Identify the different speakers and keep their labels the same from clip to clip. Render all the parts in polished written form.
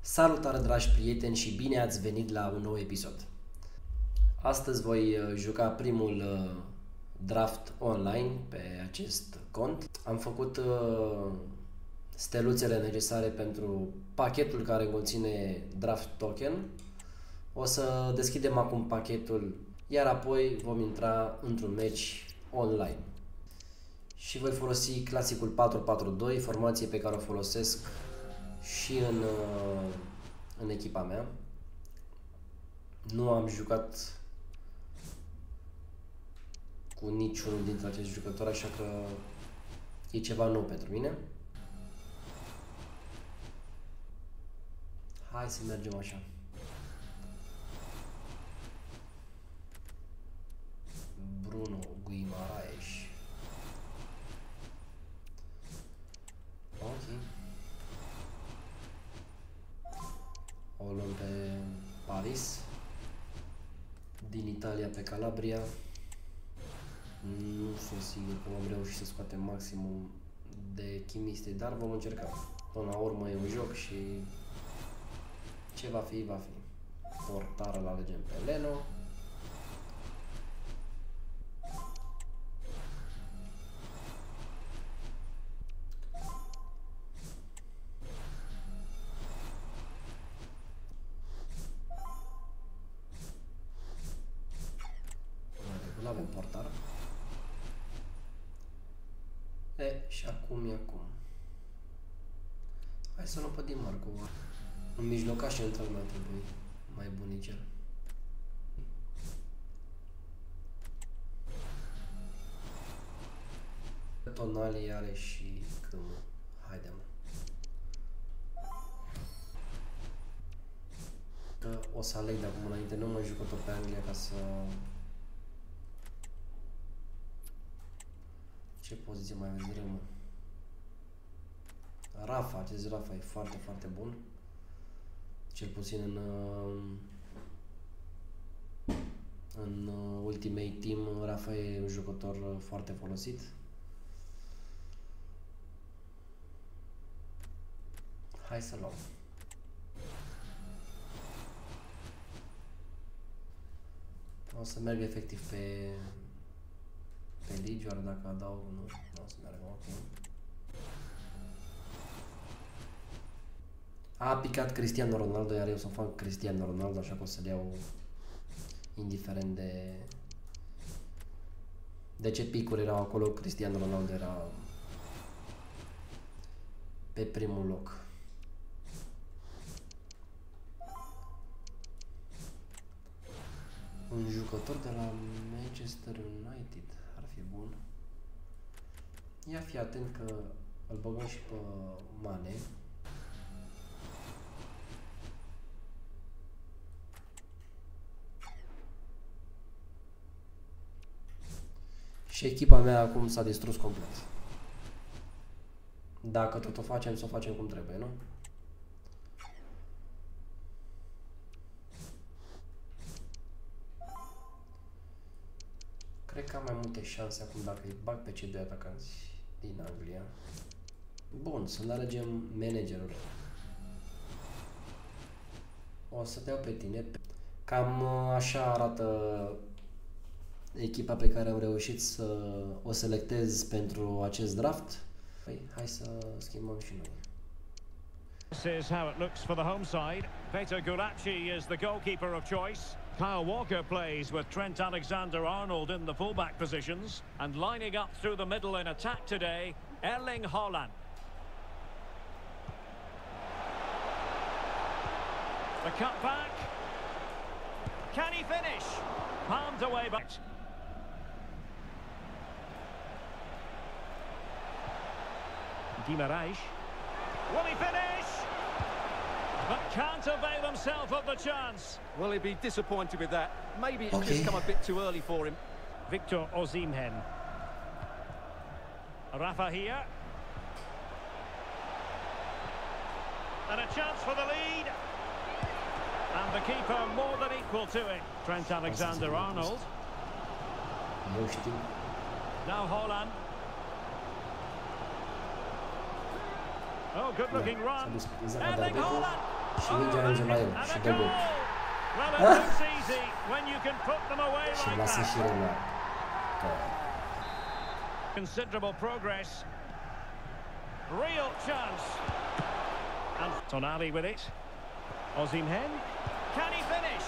Speaker 1: Salutare, dragi prieteni, și bine ați venit la un nou episod. Astăzi voi juca primul draft online pe acest cont. Am făcut steluțele necesare pentru pachetul care conține draft token. O să deschidem acum pachetul, iar apoi vom intra într-un match online. Și voi folosi clasicul 4-4-2, formație pe care o folosesc și în echipa mea. Nu am jucat cu niciunul dintre acești jucători, așa că e ceva nou pentru mine. Hai să mergem așa. Bruno Guimaraes. Ok. O luăm pe Paris. Din Italia pe Calabria. Nu sunt sigur că vom reuși să scoatem maximum de chimiste, dar vom încerca. Până la urmă e un joc și ce va fi, va fi. Portar îl alegem pe Leno. Nu avem portar. Și acum e acum. Hai să luăm pe Di Marco. Un mijlocaș central mai trebuie. Mai bunicel. Tonali are și câmă. Haide-mă. O să aleg de acum înainte, nu mai jucător pe Anglia ca să... Ce poziție mai vedem, mă? Rafa, acest Rafa e foarte, foarte bun. Cel puțin în Ultimate Team, Rafa e un jucător foarte folosit. Hai să luăm. O să merg efectiv pe ligi, oare dacă adaug, nu o să meargă, ok. A picat Cristiano Ronaldo, iar eu să fac Cristiano Ronaldo, așa că o să-l iau indiferent de ce picuri erau acolo. Cristiano Ronaldo era pe primul loc. Un jucător de la Manchester United ar fi bun. Ia fi atent că îl băgăm și pe Mane. Și echipa mea acum s-a distrus complet. Dacă tot o facem, să o facem cum trebuie, nu? Cred că am mai multe șanse acum dacă îi bag pe cei doi atacanți din Anglia. Bun, să ne alegem managerul. O să te iau pe tine. Cam așa arată echipa pe care am reușit să o selectez pentru acest draft. Hai să schimbăm și noi.
Speaker 2: This is how it looks for the home side. Peter Gulacsi is the goalkeeper of choice. Kyle Walker plays with Trent Alexander-Arnold in the fullback positions, and lining up through the middle in attack today, Erling Haaland. The cut back. Can he finish? Palmed away back. Guimaraes. Will he finish? But can't avail himself of the chance.
Speaker 3: Well, he'd be disappointed with that. Maybe it's just come a bit too early for him.
Speaker 2: Victor Osimhen. Rafa here. And a chance for the lead. And the keeper more than equal to it. Trent Alexander-Arnold. Now Haaland. Oh, good-looking run. Erling Haaland!
Speaker 1: Și mingea ajunge la el și dă gol. Și lasă și reluat.
Speaker 2: Considerable progress. Real chance. And Tonali with it. Osimhen. Can he finish?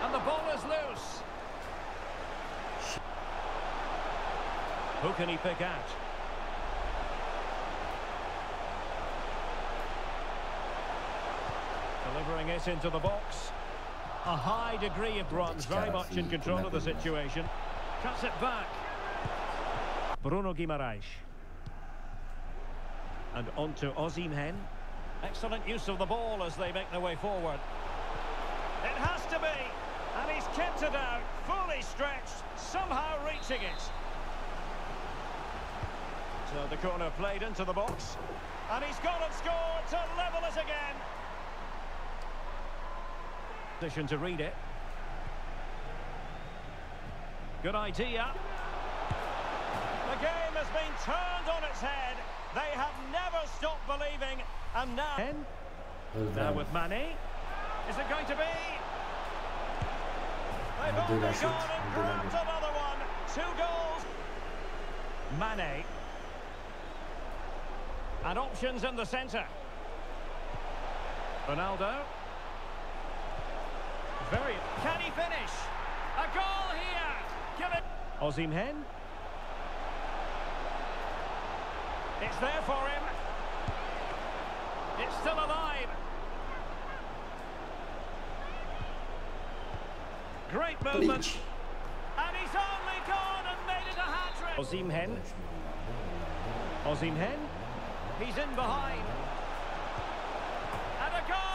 Speaker 2: And the ball is loose. Who can he pick out? Delivering it into the box. A high degree of runs, very much in control of the situation. Cuts it back. Bruno Guimaraes. And on to Osimhen. Excellent use of the ball as they make their way forward. It has to be. And he's kept it out, fully stretched, somehow reaching it. So the corner played into the box. And he's got it scored to level it again. Position to read it. Good idea. The game has been turned on its head. They have never stopped believing, and now with Mane, is it going to be? They've only gone and grabbed another one. 2 goals. Mane. And options in the centre. Ronaldo. Can he finish? A goal here. Give it. Osimhen. It's there for him. It's still alive. Great movement. And he's only gone and made it a hat-trick. Osimhen. Osimhen. He's in behind. And a goal.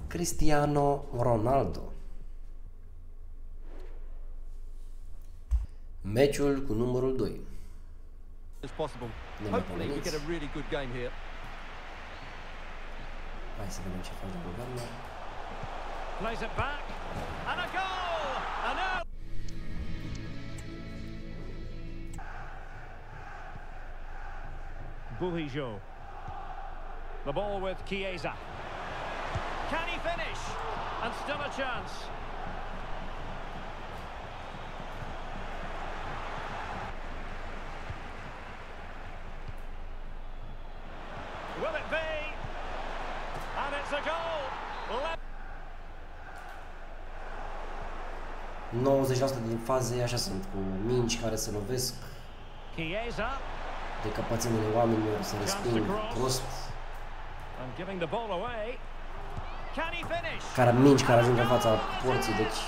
Speaker 1: Cristiano Ronaldo. Meciul cu numărul 2.
Speaker 3: Hopefully we get a really good game here.
Speaker 1: Hai să vedem ce face Bogdan.
Speaker 2: Plays it back. And a goal. And now Buhijo. The ball with Chiesa. Can he finish? And still a chance. Will it be? And it's a goal.
Speaker 1: 90% din faze așa sunt, cu mingi care se lovesc
Speaker 2: Chiesa.
Speaker 1: de căpățânile oamenilor, se resping prost. Care mingi care ajung în fața porții, deci...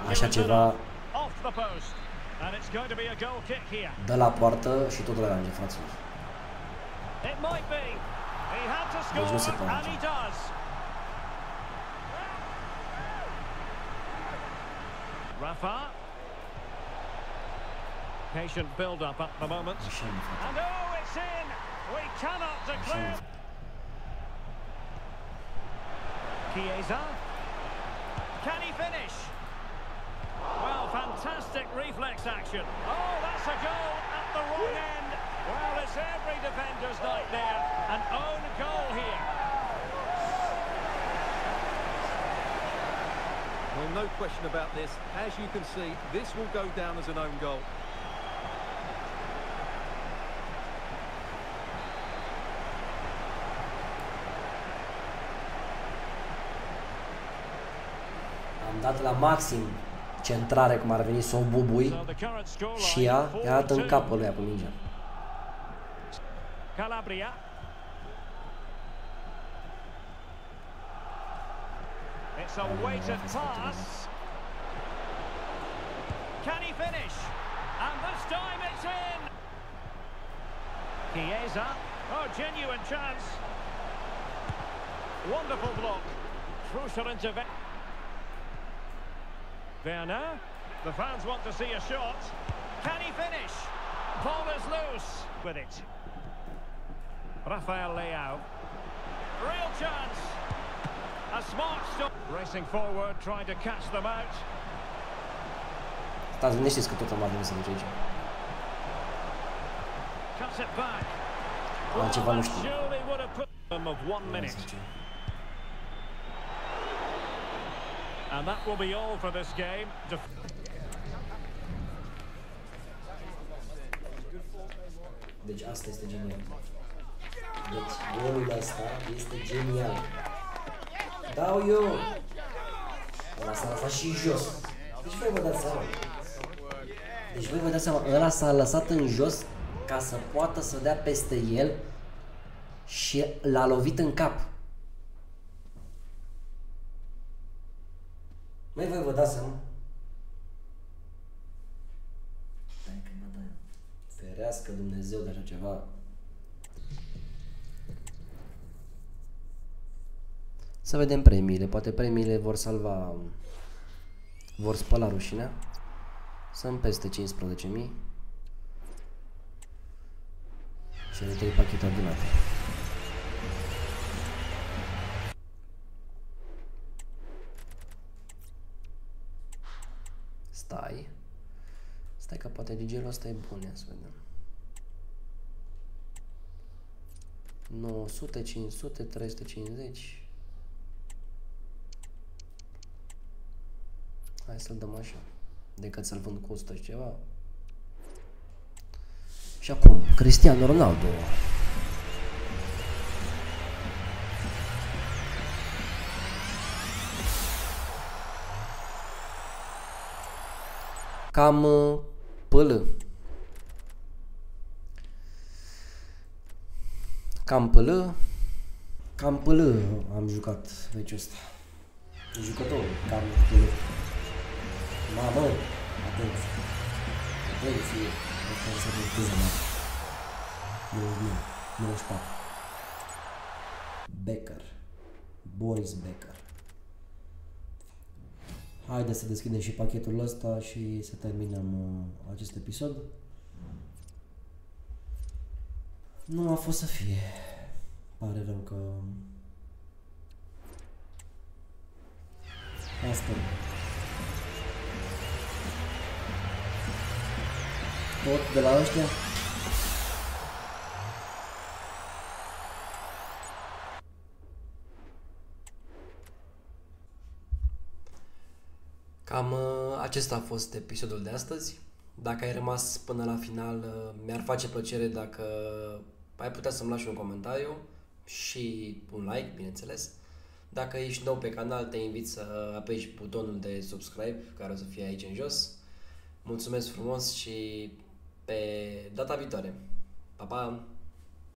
Speaker 1: Așa ceva dă la poartă și totul ajunge, fraților. Deci nu se poate.
Speaker 2: Rafa. Patient build-up at the moment. And oh, it's in! We cannot declare... Chiesa. Can he finish? Well, fantastic reflex action. Oh, that's a goal at the wrong end. Well, it's every defender's nightmare. An own goal here.
Speaker 3: Well, no question about this. As you can see, this will go down as an own goal.
Speaker 1: Am dat la maxim centrare, cum ar veni să o bubui și ea arată în capul lui cu mingea.
Speaker 2: Calabria. It's a weighted pass. Can he finish? And this time it's in. Chiesa. Oh, genuine chance. Wonderful block. Crucial intervention. Werner. The fans want to see a shot. Can he finish? Ball is loose with it. Rafael Leao. Real chance. A smart stop. Racing forward, trying to catch them out.
Speaker 1: Stați liniștiți că tot am ajuns să duce aici. Altceva nu știu.
Speaker 2: And that will be all for this game.
Speaker 1: Deci asta este genial. Deci golul ăsta este genial. Dau eu! Ăla s-a lăsat și jos. Deci voi vă dați seama. Deci voi vă dați seama, ăla s-a lăsat în jos ca să poată să dea peste el și l-a lovit în cap. Mai voi vă dați seama? Stai că mă dai. Ferească Dumnezeu de așa ceva. Să vedem premiile. Poate premiile vor salva, vor spăla rușinea. Sunt peste 15.000. Cele 3 pachete ordinate. Stai că poate digelul ăsta e bun, ia să vedem. 900, 500, 350. Hai să-l dăm așa, decât să-l vând cu 100 și ceva. Și acum, Cristiano Ronaldo. Cam pâlă. Cam pâlă am jucat meciul ăsta. Jucătorul, cam pâlă. Mamă, atenție. Atenție. Asta să vă întâlnă, mă. 94. Becker. Boris Becker. Haideți să deschidem și pachetul ăsta și să terminăm acest episod. Nu a fost să fie. Pare rău că... Asta e. Tot de la ăștia. Cam acesta a fost episodul de astăzi. Dacă ai rămas până la final, mi-ar face plăcere dacă ai putea să-mi lași un comentariu și un like, bineînțeles. Dacă ești nou pe canal, te invit să apeși butonul de subscribe, care o să fie aici în jos. Mulțumesc frumos și pe data viitoare. Pa, pa!